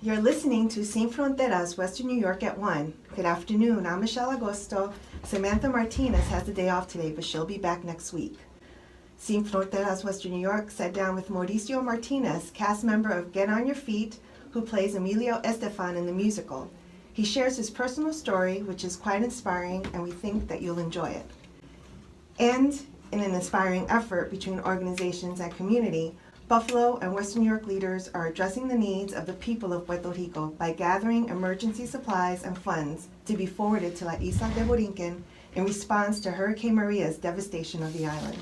You're listening to Sin Fronteras, Western New York at 1. Good afternoon. I'm Michelle Agosto. Samantha Martinez has the day off today, but she'll be back next week. Sin Fronteras, Western New York sat down with Mauricio Martinez, cast member of Get On Your Feet, who plays Emilio Estefan in the musical. He shares his personal story, which is quite inspiring, and we think that you'll enjoy it. And in an inspiring effort between organizations and community, Buffalo and Western New York leaders are addressing the needs of the people of Puerto Rico by gathering emergency supplies and funds to be forwarded to La Isla de Borinquen in response to Hurricane Maria's devastation of the island.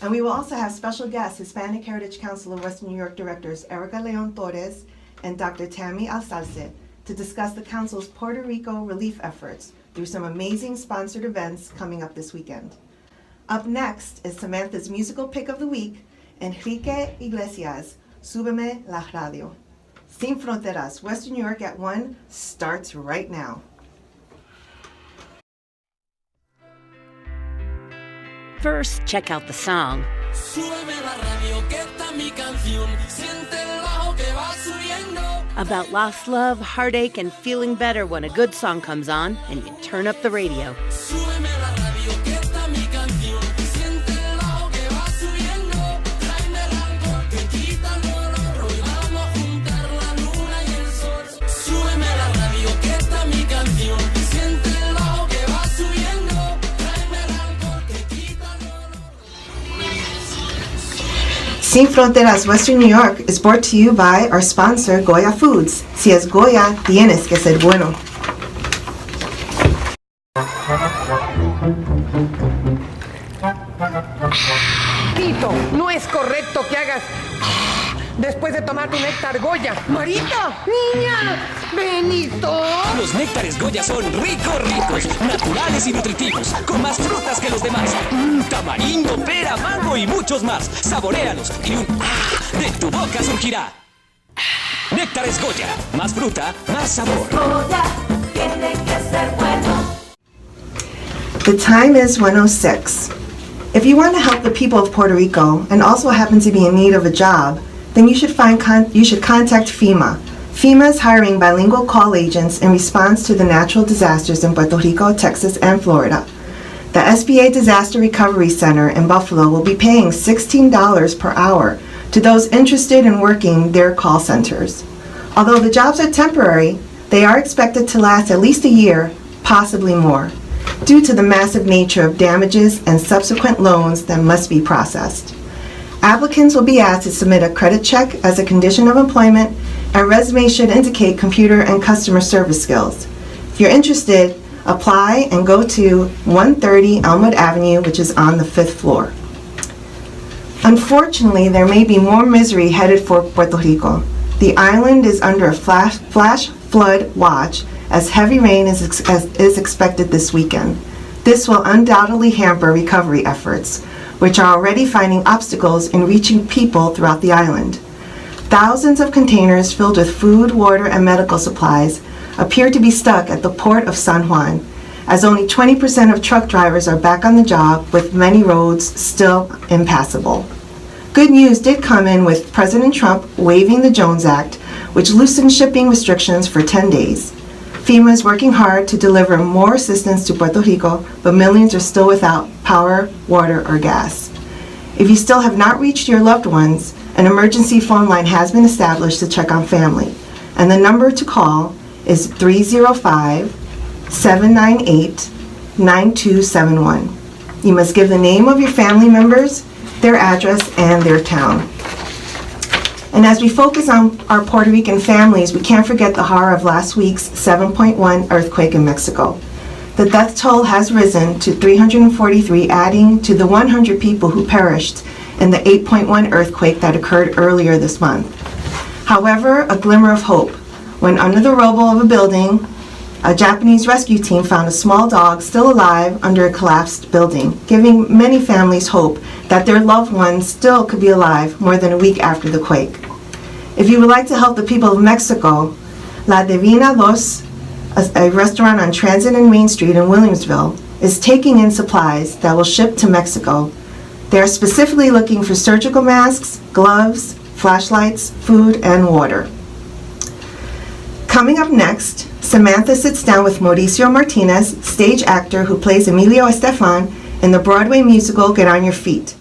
And we will also have special guests, Hispanic Heritage Council of Western New York directors Erica Leon Torres and Dr. Tammy Alsace to discuss the council's Puerto Rico relief efforts through some amazing sponsored events coming up this weekend. Up next is Samantha's musical pick of the week, Enrique Iglesias, Súbeme la Radio. Sin Fronteras, Western New York at 1 starts right now. First, check out the song. About lost love, heartache, and feeling better when a good song comes on and you turn up the radio. Sin Fronteras, Western New York is brought to you by our sponsor, Goya Foods. Si es Goya, tienes que ser bueno. Tito, no es correcto que hagas después de tomar tu néctar Goya. Marita, niña, Benito. Los néctares Goya son ricos, naturales y nutritivos, con más frutas que los demás. Tamarindo, pera, mango y muchos más. Saboréalos y un de tu boca surgirá. Néctares Goya, más fruta, más sabor. Goya tiene que ser bueno. The time is 1:06. If you want to help the people of Puerto Rico and also happen to be in need of a job, then you should contact FEMA. FEMA is hiring bilingual call agents in response to the natural disasters in Puerto Rico, Texas, and Florida. The SBA Disaster Recovery Center in Buffalo will be paying $16 per hour to those interested in working their call centers. Although the jobs are temporary, they are expected to last at least a year, possibly more, due to the massive nature of damages and subsequent loans that must be processed. Applicants will be asked to submit a credit check as a condition of employment, and resumes should indicate computer and customer service skills. If you're interested, apply and go to 130 Elmwood Avenue, which is on the 5th floor. Unfortunately, there may be more misery headed for Puerto Rico. The island is under a flash flood watch as heavy rain is expected this weekend. This will undoubtedly hamper recovery efforts, which are already finding obstacles in reaching people throughout the island. Thousands of containers filled with food, water, and medical supplies appear to be stuck at the port of San Juan, as only 20% of truck drivers are back on the job, with many roads still impassable. Good news did come in with President Trump waiving the Jones Act, which loosened shipping restrictions for 10 days. FEMA is working hard to deliver more assistance to Puerto Rico, but millions are still without power, water, or gas. If you still have not reached your loved ones, an emergency phone line has been established to check on family, and the number to call is 305-798-9271. You must give the name of your family members, their address, and their town. And as we focus on our Puerto Rican families, we can't forget the horror of last week's 7.1 earthquake in Mexico. The death toll has risen to 343, adding to the 100 people who perished in the 8.1 earthquake that occurred earlier this month. However, a glimmer of hope. When under the rubble of a building, a Japanese rescue team found a small dog still alive under a collapsed building, giving many families hope that their loved ones still could be alive more than a week after the quake. If you would like to help the people of Mexico, La Divina Dos, a restaurant on Transit and Main Street in Williamsville, is taking in supplies that will ship to Mexico. They are specifically looking for surgical masks, gloves, flashlights, food, and water. Coming up next, Samantha sits down with Mauricio Martinez, stage actor who plays Emilio Estefan in the Broadway musical Get On Your Feet.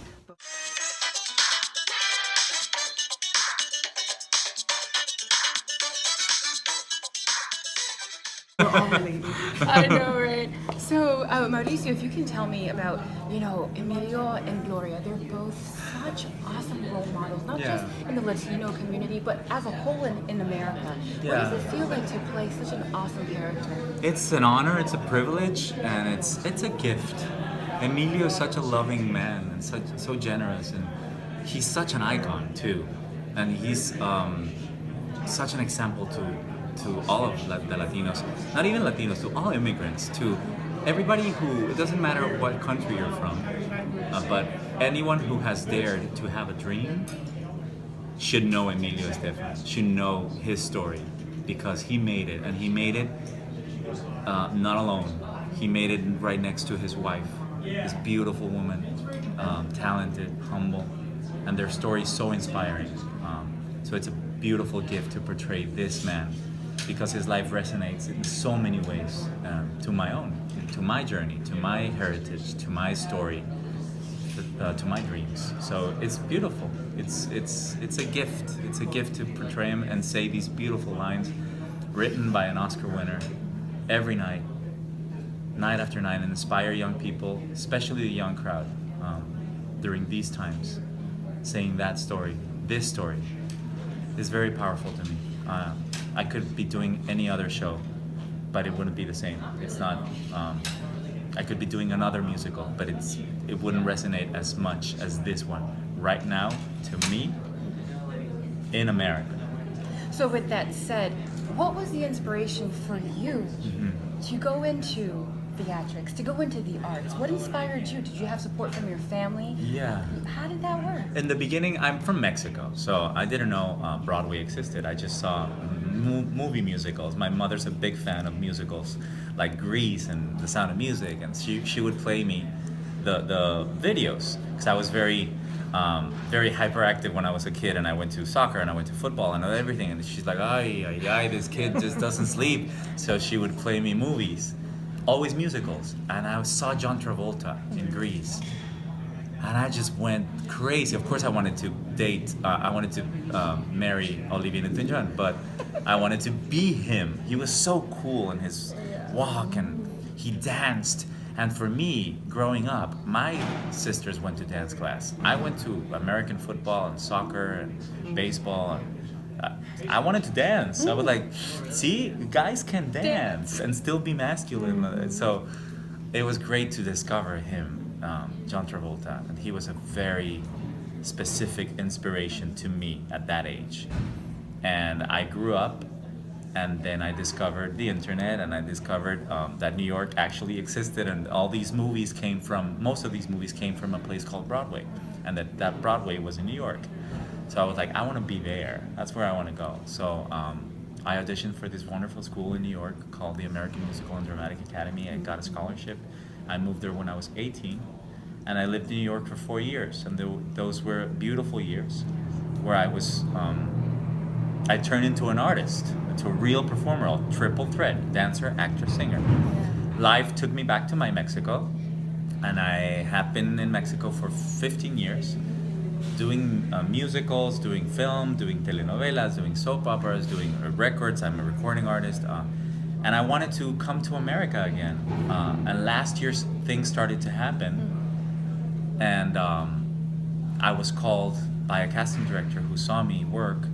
I know, right? So, Mauricio, if you can tell me about, Emilio and Gloria, they're both such awesome role models, not just in the Latino community, but as a whole in America. What does it feel like to play such an awesome character? It's an honor, it's a privilege, and it's a gift. Emilio is such a loving man and so generous, and he's such an icon too, and he's such an example to all of the Latinos, not even Latinos, to all immigrants, to everybody who, it doesn't matter what country you're from, but anyone who has dared to have a dream should know Emilio Estefan, should know his story, because he made it, and he made it not alone. He made it right next to his wife, this beautiful woman, talented, humble, and their story is so inspiring. So it's a beautiful gift to portray this man, because his life resonates in so many ways to my own, to my journey, to my heritage, to my story, to my dreams. So it's beautiful. It's a gift. It's a gift to portray him and say these beautiful lines written by an Oscar winner every night, night after night, and inspire young people, especially the young crowd, during these times. Saying that story, this story, is very powerful to me. I could be doing any other show, but it wouldn't be the same. It's not. I could be doing another musical, but it wouldn't resonate as much as this one right now to me in America. So with that said, what was the inspiration for you to go into theatrics, to go into the arts? What inspired you? Did you have support from your family? Yeah. How did that work? In the beginning, I'm from Mexico, so I didn't know Broadway existed. I just saw movie musicals. My mother's a big fan of musicals like Grease and The Sound of Music, and she would play me the videos, because I was very hyperactive when I was a kid, and I went to soccer and I went to football and everything, and she's like, ay, this kid just doesn't sleep. So she would play me movies, always musicals, and I saw John Travolta in Grease, and I just went crazy. Of course I wanted to marry Olivia Newton-John, but I wanted to be him. He was so cool in his walk, and he danced. And for me, growing up, my sisters went to dance class. I went to American football and soccer and baseball. And I wanted to dance. I was like, see, guys can dance and still be masculine. So it was great to discover him, John Travolta. And he was a very specific inspiration to me at that age. And I grew up, and then I discovered the internet, and I discovered that New York actually existed, and most of these movies came from a place called Broadway, and that Broadway was in New York. So I was like, I want to be there. That's where I want to go. So I auditioned for this wonderful school in New York called the American Musical and Dramatic Academy. I got a scholarship. I moved there when I was 18, and I lived in New York for 4 years, and those were beautiful years where I turned into an artist, to a real performer, a triple threat, dancer, actor, singer. Life took me back to my Mexico, and I have been in Mexico for 15 years, doing musicals, doing film, doing telenovelas, doing soap operas, doing records. I'm a recording artist, and I wanted to come to America again. And last year things started to happen, and I was called by a casting director who saw me work.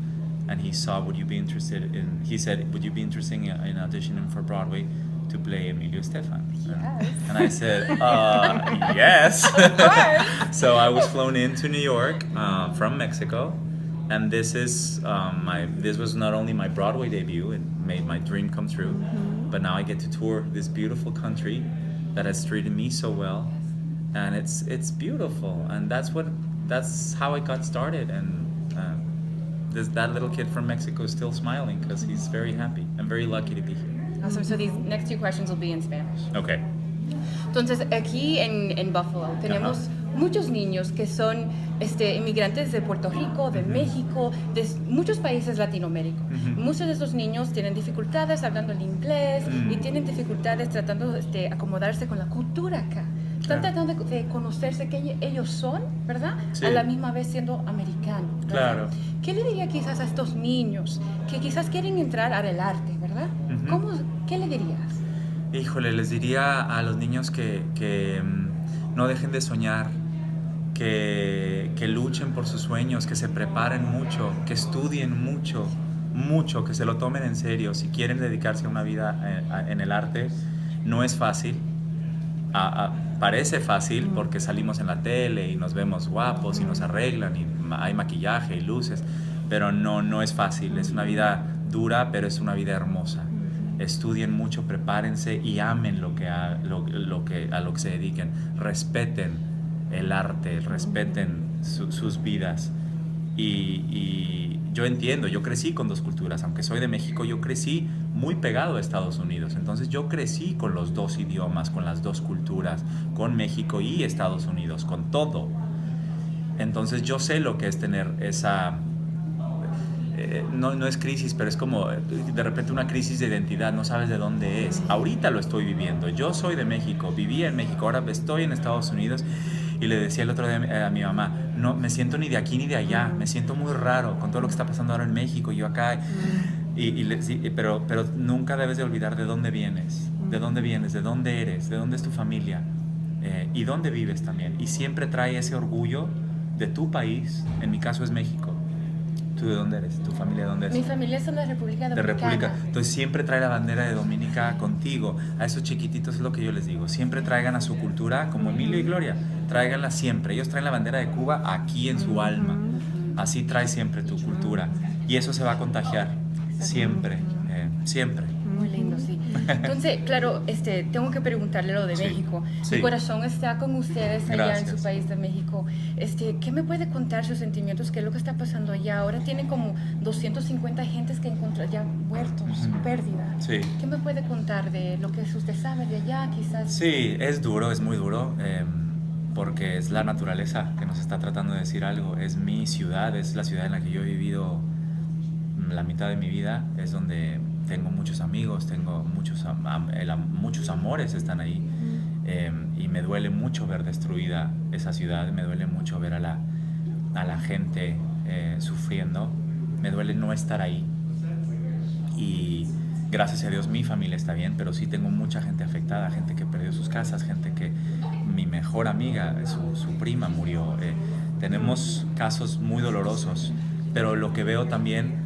And he said, would you be interested in auditioning for Broadway to play Emilio Estefan? Yes. And I said, yes. Of course. So I was flown into New York from Mexico, and this was not only my Broadway debut, it made my dream come true, but now I get to tour this beautiful country that has treated me so well, and it's beautiful, and that's how it got started. And that little kid from Mexico is still smiling because he's very happy. I'm very lucky to be here. Awesome. So these next two questions will be in Spanish. Okay. Entonces, aquí en Buffalo tenemos muchos niños que son inmigrantes de Puerto Rico, de México, de muchos países latinoamericanos. Muchos de esos niños tienen dificultades hablando el inglés y tienen dificultades tratando de acomodarse con la cultura acá. Están tratando de conocerse que ellos son, ¿verdad? Sí. A la misma vez siendo americanos. Claro. ¿Qué le diría quizás a estos niños que quizás quieren entrar al arte, ¿verdad? ¿Qué le dirías? Híjole, les diría a los niños que no dejen de soñar, que luchen por sus sueños, que se preparen mucho, que estudien mucho, que se lo tomen en serio. Si quieren dedicarse a una vida en el arte, no es fácil. Parece fácil porque salimos en la tele y nos vemos guapos y nos arreglan y hay maquillaje y luces, pero no es fácil. Es una vida dura, pero es una vida hermosa. Estudien mucho, prepárense y amen a lo que se dediquen. Respeten el arte, respeten sus vidas. Y yo entiendo, yo crecí con dos culturas. Aunque soy de México, yo crecí muy pegado a Estados Unidos. Entonces yo crecí con los dos idiomas, con las dos culturas, con México y Estados Unidos, con todo. Entonces yo sé lo que es tener esa... no es crisis, pero es como de repente una crisis de identidad, no sabes de dónde es. Ahorita lo estoy viviendo. Yo soy de México, vivía en México, ahora estoy en Estados Unidos. Y le decía el otro día a mi mamá, no me siento ni de aquí ni de allá, me siento muy raro con todo lo que está pasando ahora en México, yo acá. Pero nunca debes de olvidar de dónde vienes, de dónde eres, de dónde es tu familia y dónde vives también. Y siempre trae ese orgullo de tu país. En mi caso es México. ¿Tú de dónde eres? ¿Tu familia de dónde es? Mi familia es de la República Dominicana. Entonces siempre trae la bandera de Dominica contigo. A esos chiquititos es lo que yo les digo. Siempre traigan a su cultura, como Emilio y Gloria. Tráiganla siempre. Ellos traen la bandera de Cuba aquí en su alma. Así trae siempre tu cultura. Y eso se va a contagiar. Siempre. Siempre. Muy lindo, sí. Entonces, claro, tengo que preguntarle lo de México. Sí. Mi corazón está con ustedes allá Gracias. en su país de México. ¿Qué me puede contar sus sentimientos? ¿Qué es lo que está pasando allá? Ahora tienen como 250 gentes que encuentran ya muertos, pérdida. Sí. ¿Qué me puede contar de lo que usted sabe de allá, quizás? Sí, es duro, es muy duro. Porque es la naturaleza que nos está tratando de decir algo. Es mi ciudad, es la ciudad en la que yo he vivido la mitad de mi vida. Es donde tengo muchos amigos, tengo muchos amores están ahí. Y me duele mucho ver destruida esa ciudad, me duele mucho ver a la gente sufriendo, me duele no estar ahí. Y gracias a Dios mi familia está bien, pero sí tengo mucha gente afectada, gente que perdió sus casas, gente que mi mejor amiga, su prima murió. Tenemos casos muy dolorosos, pero lo que veo también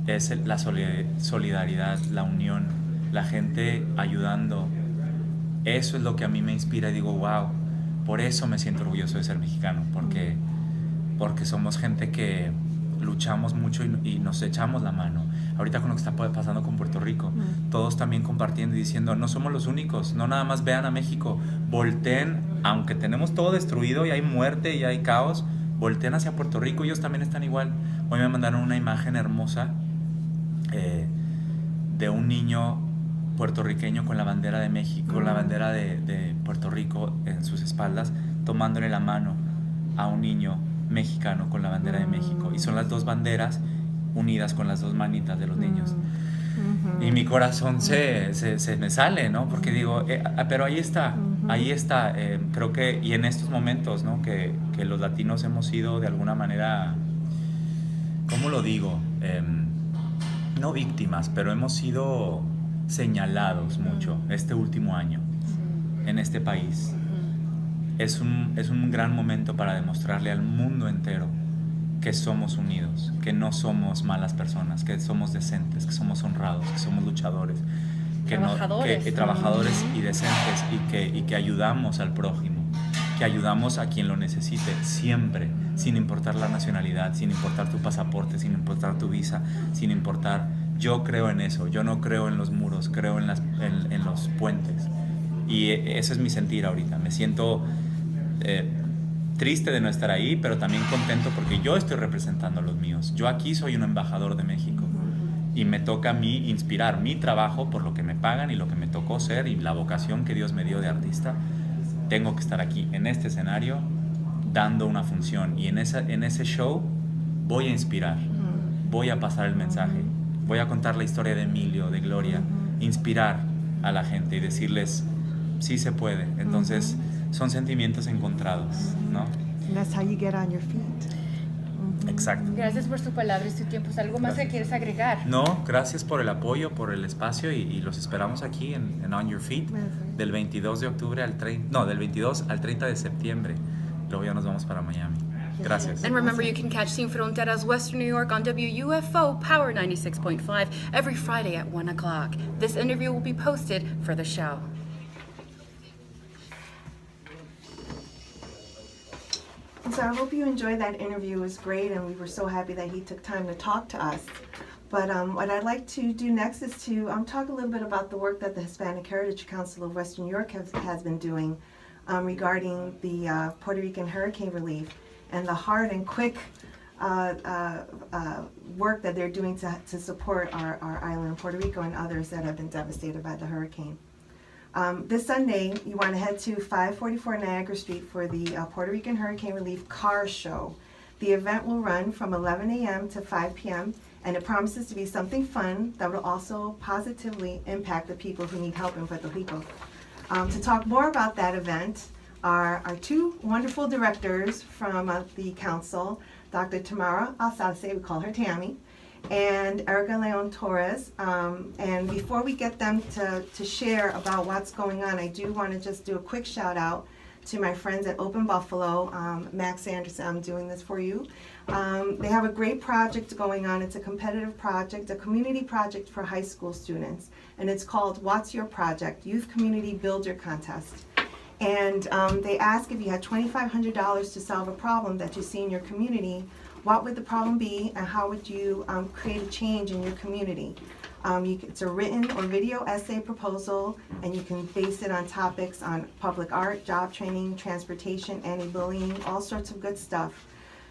es la solidaridad, la unión, la gente ayudando. Eso es lo que a mí me inspira y digo, wow, por eso me siento orgulloso de ser mexicano, porque somos gente que luchamos mucho y nos echamos la mano. Ahorita con lo que está pasando con Puerto Rico, todos también compartiendo y diciendo, no somos los únicos, no nada más vean a México, volteen, aunque tenemos todo destruido y hay muerte y hay caos, volteen hacia Puerto Rico, ellos también están igual. Hoy me mandaron una imagen hermosa de un niño puertorriqueño con la bandera de México, la bandera de Puerto Rico en sus espaldas, tomándole la mano a un niño mexicano con la bandera de México. Y son las dos banderas unidas con las dos manitas de los niños. Y mi corazón se me sale, ¿no? Porque digo, pero ahí está, creo que, y en estos momentos, ¿no? Que los latinos hemos sido de alguna manera, ¿cómo lo digo? No víctimas, pero hemos sido señalados mucho este último año en este país. Es un gran momento para demostrarle al mundo entero que somos unidos, que no somos malas personas, que somos decentes, que somos honrados, que somos luchadores, trabajadores y decentes, y que ayudamos al prójimo, que ayudamos a quien lo necesite siempre, sin importar la nacionalidad, sin importar tu pasaporte, sin importar tu visa, sin importar. Yo creo en eso, yo no creo en los muros, creo en los puentes. Y ese es mi sentir ahorita. Me siento triste de no estar ahí, pero también contento porque yo estoy representando a los míos. Yo aquí soy un embajador de México y me toca a mí inspirar mi trabajo por lo que me pagan y lo que me tocó ser y la vocación que Dios me dio de artista. Tengo que estar aquí en este escenario dando una función. Y en ese show voy a inspirar, voy a pasar el mensaje, voy a contar la historia de Emilio, de Gloria, inspirar a la gente y decirles, sí se puede. Entonces, son sentimientos encontrados, ¿no? And that's how you get on your feet. Exacto. Gracias por su palabra y su tiempo. ¿Es algo más que quieres agregar? No, gracias por el apoyo, por el espacio y los esperamos aquí en On Your Feet del 22 de octubre del 22 al 30 de septiembre. Luego ya nos vamos para Miami. Gracias. And remember, you can catch Sin Fronteras Western New York on WUFO Power 96.5 every Friday at 1 o'clock. This interview will be posted for the show. So I hope you enjoyed that interview. It was great, and we were so happy that he took time to talk to us. But what I'd like to do next is to talk a little bit about the work that the Hispanic Heritage Council of Western New York has been doing regarding the Puerto Rican hurricane relief and the hard and quick work that they're doing to support our island, Puerto Rico, and others that have been devastated by the hurricane. This Sunday, you want to head to 544 Niagara Street for the Puerto Rican Hurricane Relief Car Show. The event will run from 11 a.m. to 5 p.m., and it promises to be something fun that will also positively impact the people who need help in Puerto Rico. To talk more about that event are our two wonderful directors from the council, Dr. Tamara Alsace, we call her Tammy, and Erica Leon Torres. And before we get them to share about what's going on, I do want to just do a quick shout out to my friends at Open Buffalo. Max Anderson, I'm doing this for you. They have a great project going on. It's a competitive project, a community project for high school students. And it's called What's Your Project? Youth Community Builder Contest. And they ask if you had $2,500 to solve a problem that you see in your community, what would the problem be, and how would you create a change in your community? It's a written or video essay proposal, and you can base it on topics on public art, job training, transportation, anti-bullying, all sorts of good stuff.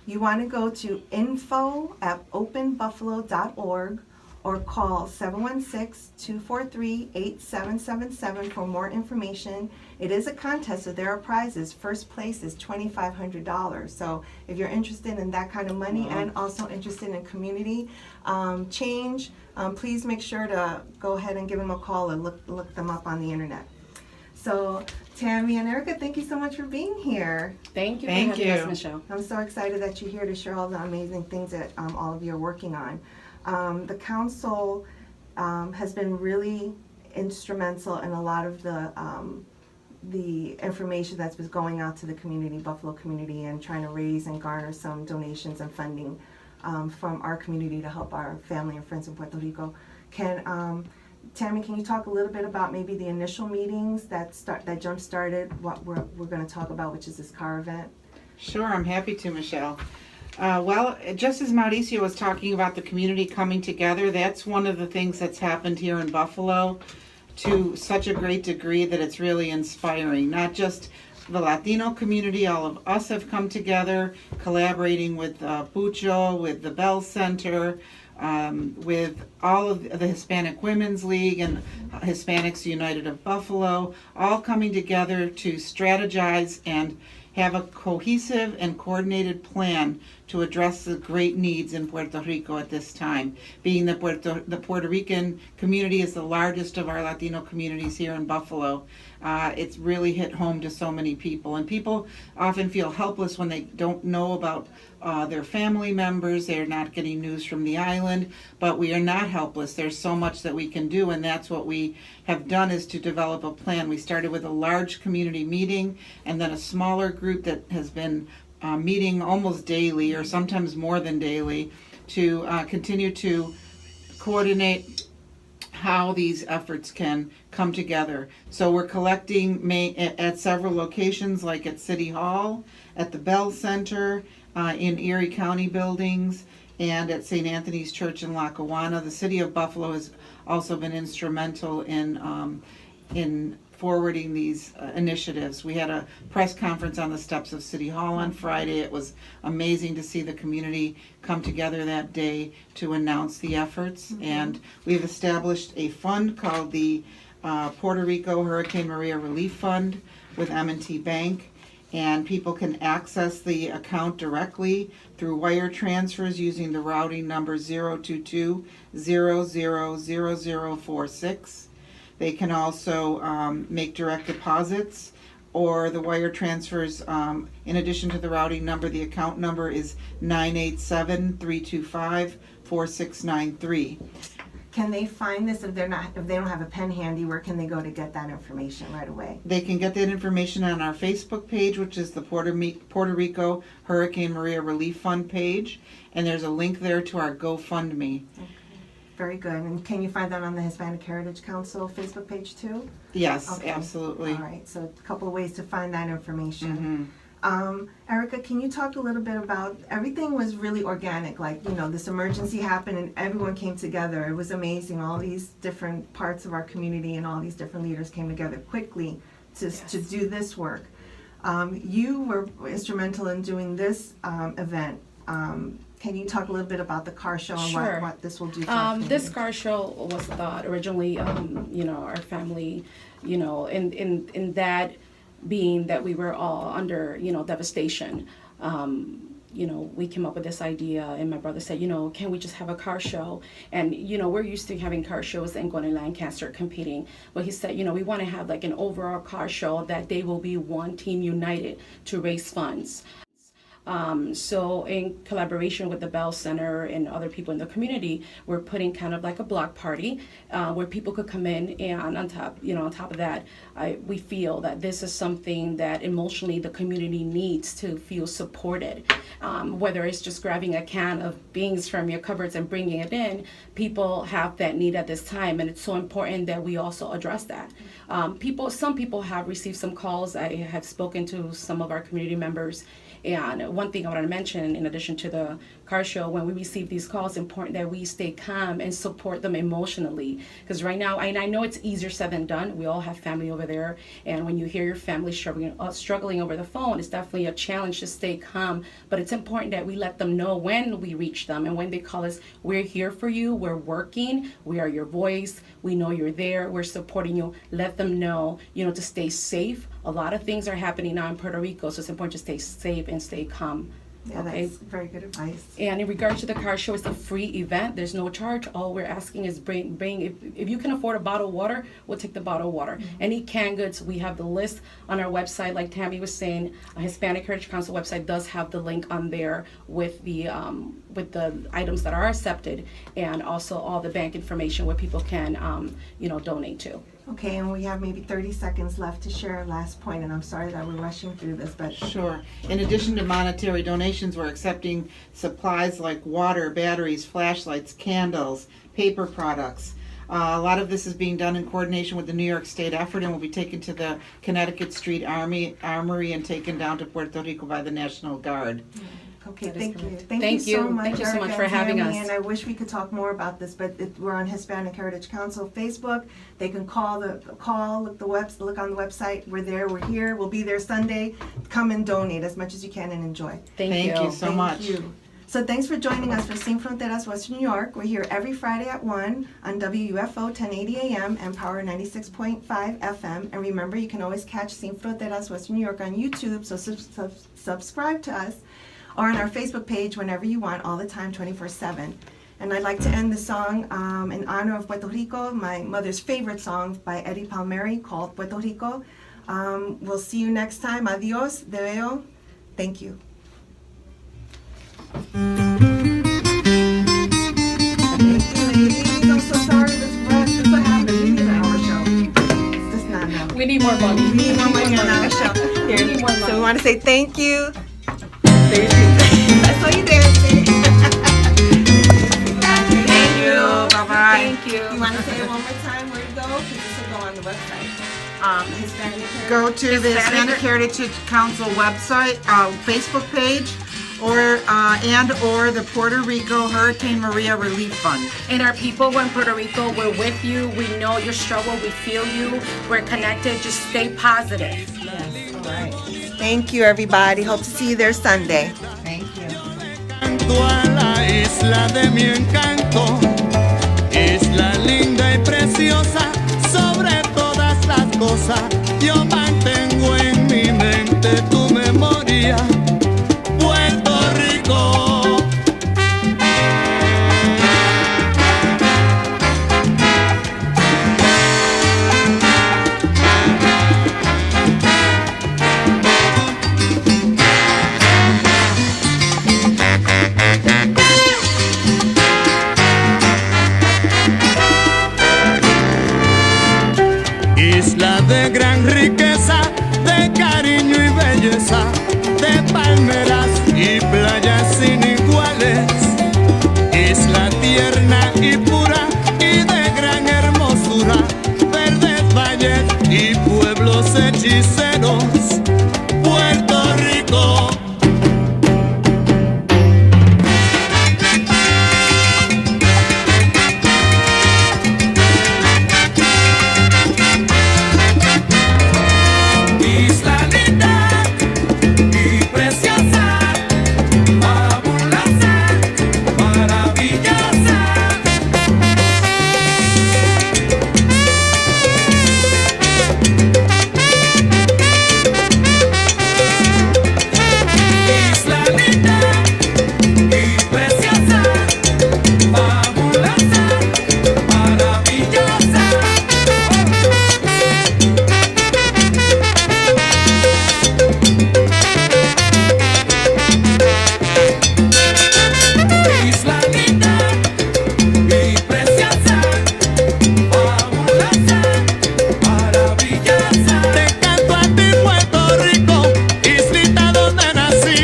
You want to go to info@openbuffalo.org or call 716-243-8777 for more information. It is a contest, so there are prizes. First place is $2,500. So if you're interested in that kind of money and also interested in community change, please make sure to go ahead and give them a call and look them up on the internet. So Tammy and Erica, thank you so much for being here. Thank you for Thank having you. us, Michelle. I'm so excited that you're here to share all the amazing things that all of you are working on. The council has been really instrumental in a lot of the information that's been going out to the community, Buffalo community, and trying to raise and garner some donations and funding from our community to help our family and friends in Puerto Rico. Tammy, can you talk a little bit about maybe the initial meetings that jump-started what we're going to talk about, which is this car event? Sure, I'm happy to, Michelle. Well, just as Mauricio was talking about the community coming together, that's one of the things that's happened here in Buffalo to such a great degree that it's really inspiring. Not just the Latino community, all of us have come together, collaborating with Bucho, with the Bell Center, with all of the Hispanic Women's League and Hispanics United of Buffalo, all coming together to strategize and have a cohesive and coordinated plan to address the great needs in Puerto Rico at this time. Being that the Puerto Rican community is the largest of our Latino communities here in Buffalo, it's really hit home to so many people. And people often feel helpless when they don't know about their family members. They're not getting news from the island, but we are not helpless. There's so much that we can do, and that's what we have done, is to develop a plan. We started with a large community meeting and then a smaller group that has been meeting almost daily or sometimes more than daily to continue to coordinate how these efforts can come together. So we're collecting at several locations, like at City Hall, at the Bell Center, in Erie County buildings, and at St. Anthony's Church in Lackawanna. The City of Buffalo has also been instrumental in forwarding these initiatives. We had a press conference on the steps of City Hall on Friday. It was amazing to see the community come together that day to announce the efforts. And we've established a fund called the Puerto Rico Hurricane Maria Relief Fund with M&T Bank. and people can access the account directly through wire transfers using the routing number 022-000046. They can also make direct deposits or the wire transfers. In addition to the routing number, the account number is 987-325-4693. Can they find this if they don't have a pen handy? Where can they go to get that information right away? They can get that information on our Facebook page, which is the Puerto Rico Hurricane Maria Relief Fund page, and there's a link there to our GoFundMe. Okay. Very good. And can you find that on the Hispanic Heritage Council Facebook page too? Yes, Okay. absolutely. All right, so a couple of ways to find that information. Mm-hmm. Erica, can you talk a little bit about, everything was really organic, like, this emergency happened and everyone came together. It was amazing. All these different parts of our community and all these different leaders came together quickly to do this work. You were instrumental in doing this event. Can you talk a little bit about the car show and Sure. what this will do for our This community? car show was thought originally, our family, in that being that we were all under, devastation. We came up with this idea, and my brother said, can we just have a car show? And, we're used to having car shows and going to Lancaster competing. But he said, we want to have like an overall car show that they will be one team united to raise funds. So in collaboration with the Bell Center and other people in the community, we're putting kind of like a block party where people could come in, and on top of that, we feel that this is something that emotionally the community needs to feel supported. Whether it's just grabbing a can of beans from your cupboards and bringing it in, people have that need at this time, and it's so important that we also address that. Some people have received some calls. I have spoken to some of our community members. And one thing I want to mention, in addition to the car show, when we receive these calls, it's important that we stay calm and support them emotionally. Because right now, and I know it's easier said than done. We all have family over there. And when you hear your family struggling over the phone, it's definitely a challenge to stay calm. But it's important that we let them know when we reach them and when they call us, we're here for you, we're working, we are your voice, we know you're there, we're supporting you. Let them know, to stay safe. A lot of things are happening now in Puerto Rico, so it's important to stay safe and stay calm. Yeah, Okay. that's very good advice. And in regards to the car show, it's a free event. There's no charge. All we're asking is bring if you can afford a bottle of water, we'll take the bottle of water. Mm-hmm. Any canned goods, we have the list on our website. Like Tammy was saying, a Hispanic Heritage Council website does have the link on there with the items that are accepted, and also all the bank information where people can donate to. Okay, and we have maybe 30 seconds left to share our last point, and I'm sorry that we're rushing through this, but Sure. In addition to monetary donations, we're accepting supplies like water, batteries, flashlights, candles, paper products. A lot of this is being done in coordination with the New York State effort and will be taken to the Connecticut Street Armory and taken down to Puerto Rico by the National Guard. okay, That is thank you. correct. Thank you so much, Thank you so much Erica for and having Tammy, us. And I wish we could talk more about this, but we're on Hispanic Heritage Council Facebook. They can look on the website. We're there, we're here, we'll be there Sunday. Come and donate as much as you can and enjoy. Thank you. so much. Thank you. So thanks for joining us for Sin Fronteras, Western New York. We're here every Friday at 1 on WUFO 1080 AM and Power 96.5 FM. And remember, you can always catch Sin Fronteras, Western New York on YouTube, so subscribe to us, or on our Facebook page whenever you want, all the time, 24/7. And I'd like to end the song in honor of Puerto Rico, my mother's favorite song by Eddie Palmieri called Puerto Rico. We'll see you next time. Adios, de veo. Thank you. Thank you, ladies. I'm so sorry this rush. This is what happens. We need an hour show. It's just not enough. We need more money. We need more money on our show. Here, We need more so we money. want to say thank you. That's all you dancing. Thank you. Bye-bye. Thank you. You want to say it one more time where to go? Because this will go on the website. Hispanic Heritage. Go to the Hispanic Heritage Council website, Facebook page, or the Puerto Rico Hurricane Maria Relief Fund. And our people in Puerto Rico, we're with you. We know your struggle. We feel you. We're connected. Just stay positive. Yes, all right. Thank you, everybody. Hope to see you there Sunday. Thank you. Canto a la isla de mi encanto, isla linda y preciosa, sobre todas las cosas, yo mantengo en mi mente tu memoria. lejos, Puerto Rico. Isla linda y preciosa, fabulosa, maravillosa. Isla linda y preciosa, fabulosa, maravillosa. Isla linda y preciosa, fabulosa, maravillosa. Te canto a ti, Puerto Rico, islita donde nací,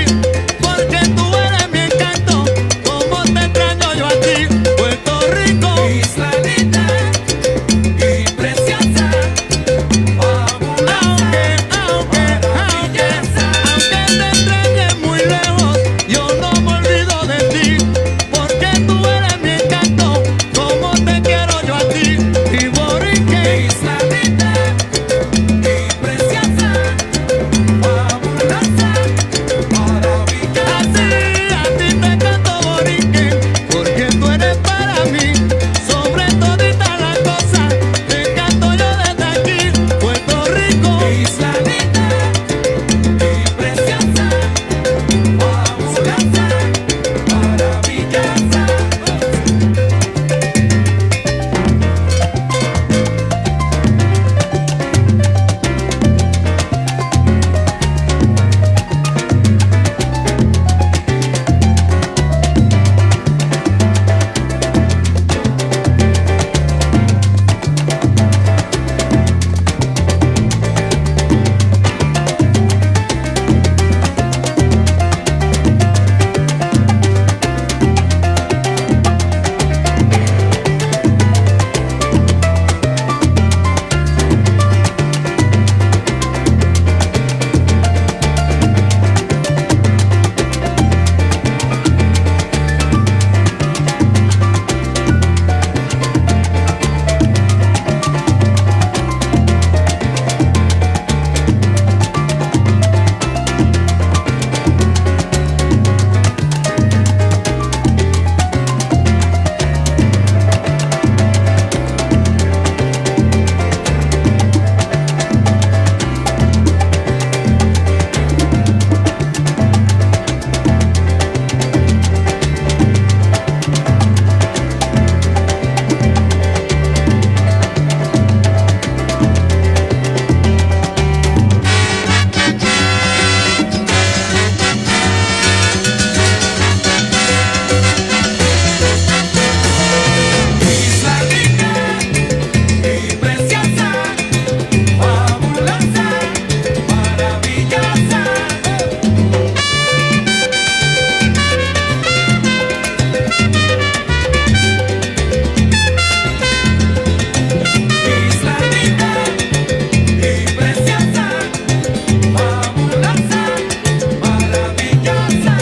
porque tú eres mi encanto, como te extraño yo a ti, Puerto Rico. Isla linda y preciosa, fabulosa, Aunque te extrañe muy lejos, yo no me olvido de ti, porque tú eres mi encanto, como te quiero yo a ti, y Borique. Isla linda y preciosa, fabulosa, maravillosa. A ti te canto Borique, porque tú eres para mí, sobre todita las cosas, te canto yo desde aquí, Puerto Rico. Isla linda y preciosa, fabulosa, maravillosa. Isla linda y preciosa, fabulosa, maravillosa. Isla linda y preciosa, fabulosa, maravillosa.